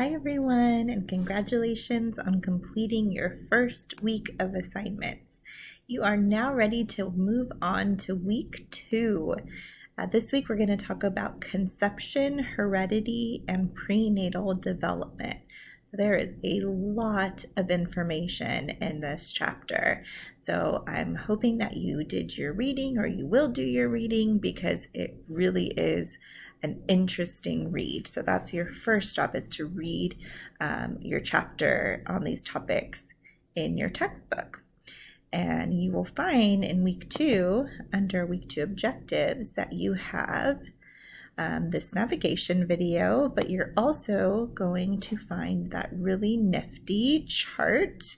Hi everyone, and congratulations on completing your first week of assignments. You are now ready to move on to week 2. This week we're going to talk about conception, heredity, and prenatal development. So there is a lot of information in this chapter. So I'm hoping that you did your reading or you will do your reading because it really is an interesting read. So that's your first job, is to read your chapter on these topics in your textbook. And you will find in week 2, under week 2 objectives, that you have this navigation video, but you're also going to find that really nifty chart.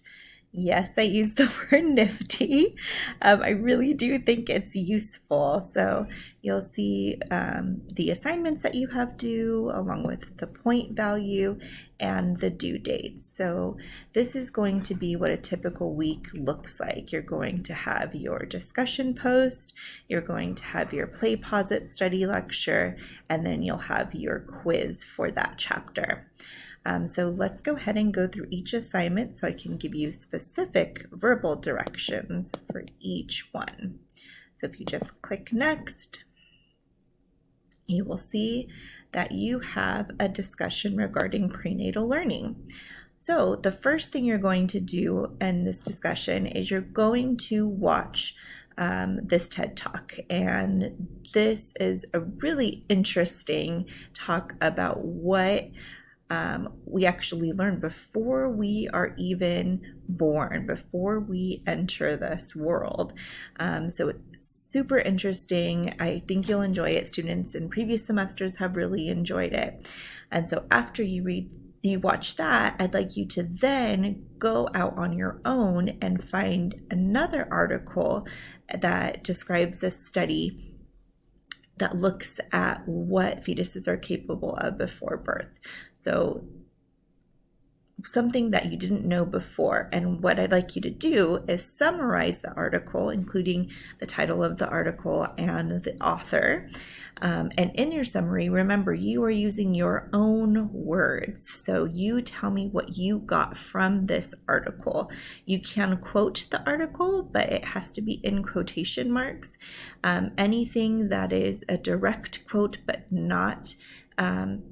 Yes, I use the word nifty. I really do think it's useful. So you'll see the assignments that you have due, along with the point value and the due dates. So this is going to be what a typical week looks like. You're going to have your discussion post, you're going to have your play, pause it, study lecture, and then you'll have your quiz for that chapter. So let's go ahead and go through each assignment so I can give you specific verbal directions for each one. So if you just click next, you will see that you have a discussion regarding prenatal learning. So the first thing you're going to do in this discussion is you're going to watch this TED Talk, and this is a really interesting talk about what we actually learn before we are even born, before we enter this world. So it's super interesting. I think you'll enjoy it. Students in previous semesters have really enjoyed it. And so after you watch that, I'd like you to then go out on your own and find another article that describes a study that looks at what fetuses are capable of before birth. So something that you didn't know before. And what I'd like you to do is summarize the article, including the title of the article and the author. And in your summary, remember, you are using your own words. So you tell me what you got from this article. You can quote the article, but it has to be in quotation marks. Anything that is a direct quote but not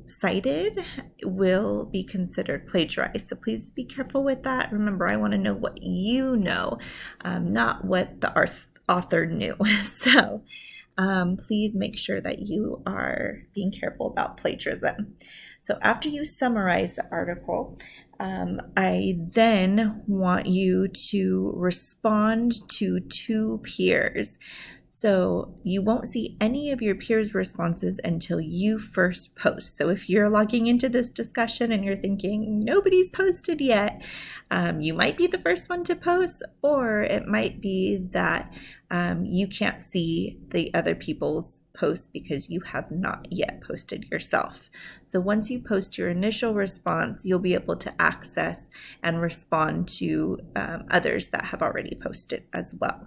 cited will be considered plagiarized. So please be careful with that. Remember, I want to know what you know, not what the author knew. So please make sure that you are being careful about plagiarism. So after you summarize the article, I then want you to respond to 2 peers. So you won't see any of your peers' responses until you first post. So if you're logging into this discussion and you're thinking nobody's posted yet, you might be the first one to post, or it might be that you can't see the other people's posts because you have not yet posted yourself. So once you post your initial response, you'll be able to access and respond to others that have already posted as well.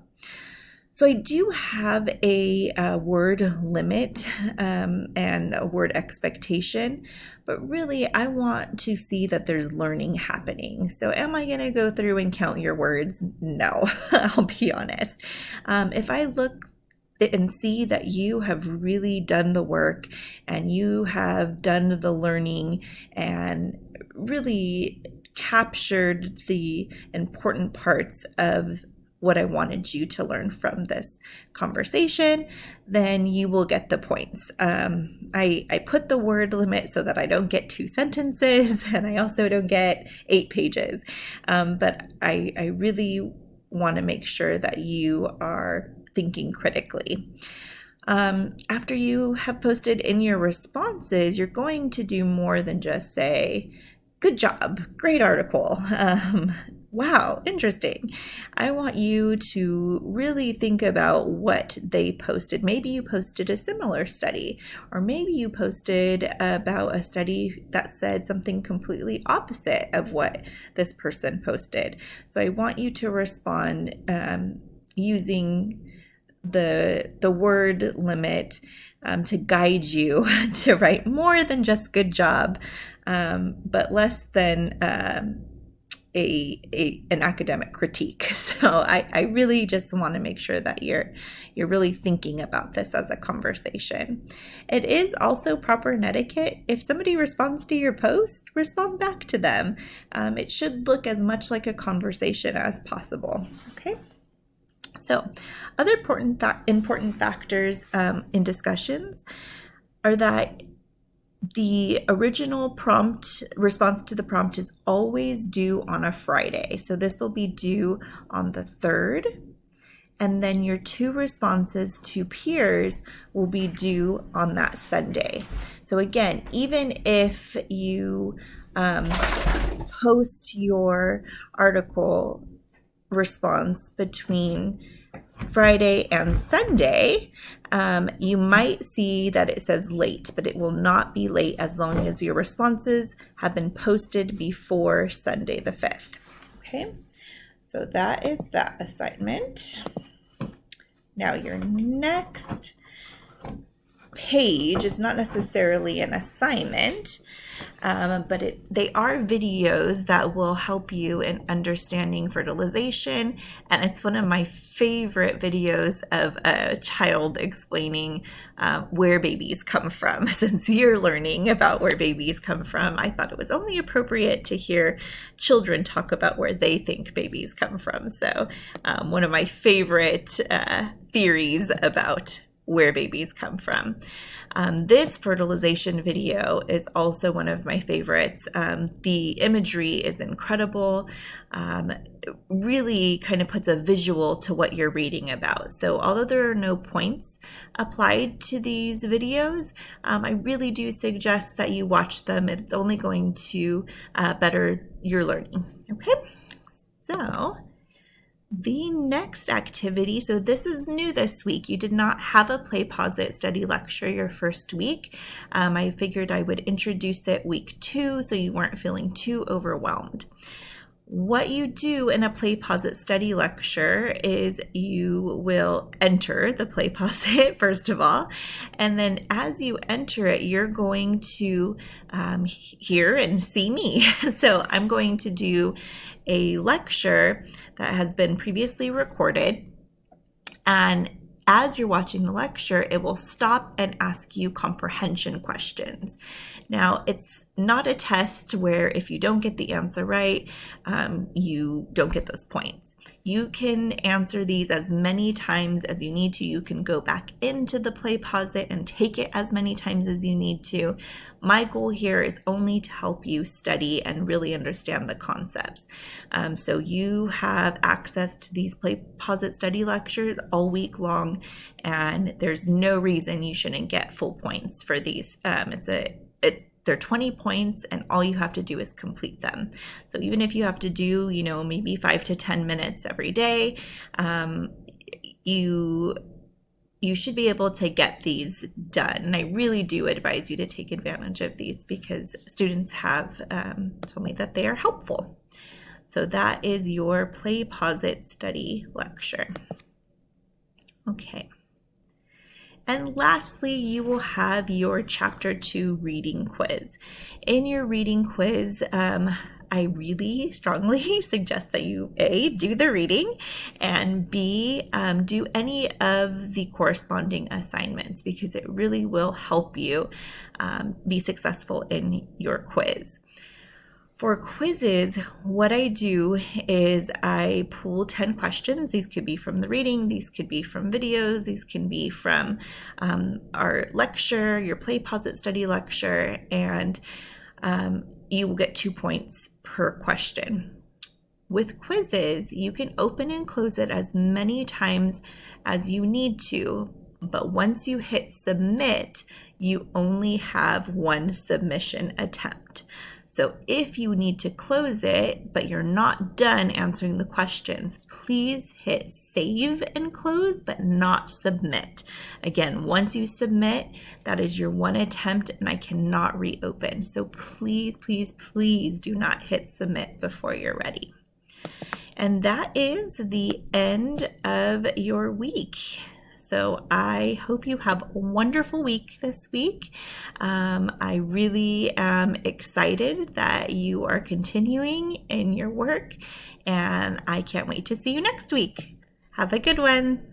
So I do have a word limit and a word expectation, but really I want to see that there's learning happening. So am I going to go through and count your words? No, I'll be honest. If I look and see that you have really done the work and you have done the learning and really captured the important parts of what I wanted you to learn from this conversation, then you will get the points. I put the word limit so that I don't get 2 sentences and I also don't get 8 pages. But I really want to make sure that you are thinking critically. After you have posted in your responses, you're going to do more than just say, good job, great article. Wow, interesting. I want you to really think about what they posted. Maybe you posted a similar study, or maybe you posted about a study that said something completely opposite of what this person posted. So I want you to respond using the word limit to guide you to write more than just good job. but less than an academic critique. So I really just want to make sure that you're really thinking about this as a conversation. It is also proper etiquette. If somebody responds to your post, respond back to them. It should look as much like a conversation as possible. Okay. So other important factors in discussions are that the original prompt response to the prompt is always due on a Friday. So this will be due on the 3rd. And then your 2 responses to peers will be due on that Sunday. So again, even if you post your article response between Friday and Sunday, you might see that it says late, but it will not be late as long as your responses have been posted before Sunday the 5th. Okay, so that is that assignment. Now your next page is not necessarily an assignment, but they are videos that will help you in understanding fertilization, and it's one of my favorite videos of a child explaining where babies come from. Since you're learning about where babies come from, I thought it was only appropriate to hear children talk about where they think babies come from. So one of my favorite theories about where babies come from. This fertilization video is also one of my favorites. The imagery is incredible. It really kind of puts a visual to what you're reading about. So although there are no points applied to these videos, I really do suggest that you watch them. It's only going to better your learning. Okay, so the next activity, so this is new this week. You did not have a Play, Pause It, Study lecture your first week. I figured I would introduce it week 2 so you weren't feeling too overwhelmed. What you do in a Play, Pause It, Study lecture is you will enter the Play, Pause It first of all, and then as you enter it, you're going to hear and see me. So I'm going to do a lecture that has been previously recorded, and as you're watching the lecture, it will stop and ask you comprehension questions. Now, it's not a test where if you don't get the answer right, you don't get those points. You can answer these as many times as you need to. You can go back into the Play, Pause It and take it as many times as you need to. My goal here is only to help you study and really understand the concepts. So you have access to these Play, Pause It, Study lectures all week long, and there's no reason you shouldn't get full points for these. They're 20 points, and all you have to do is complete them. So even if you have to do, maybe 5 to 10 minutes every day, you should be able to get these done. And I really do advise you to take advantage of these because students have told me that they are helpful. So that is your Play, Pause It, Study lecture. Okay. And lastly, you will have your Chapter 2 reading quiz. In your reading quiz, I really strongly suggest that you A, do the reading, and B, do any of the corresponding assignments because it really will help you be successful in your quiz. For quizzes, what I do is I pull 10 questions. These could be from the reading, these could be from videos, these can be from our lecture, your Play, Pause It, Study lecture, and you will get 2 points per question. With quizzes, you can open and close it as many times as you need to, but once you hit submit, you only have 1 submission attempt. So if you need to close it, but you're not done answering the questions, please hit save and close, but not submit. Again, once you submit, that is your 1 attempt and I cannot reopen. So please, please, please do not hit submit before you're ready. And that is the end of your week. So I hope you have a wonderful week this week. I really am excited that you are continuing in your work, and I can't wait to see you next week. Have a good one.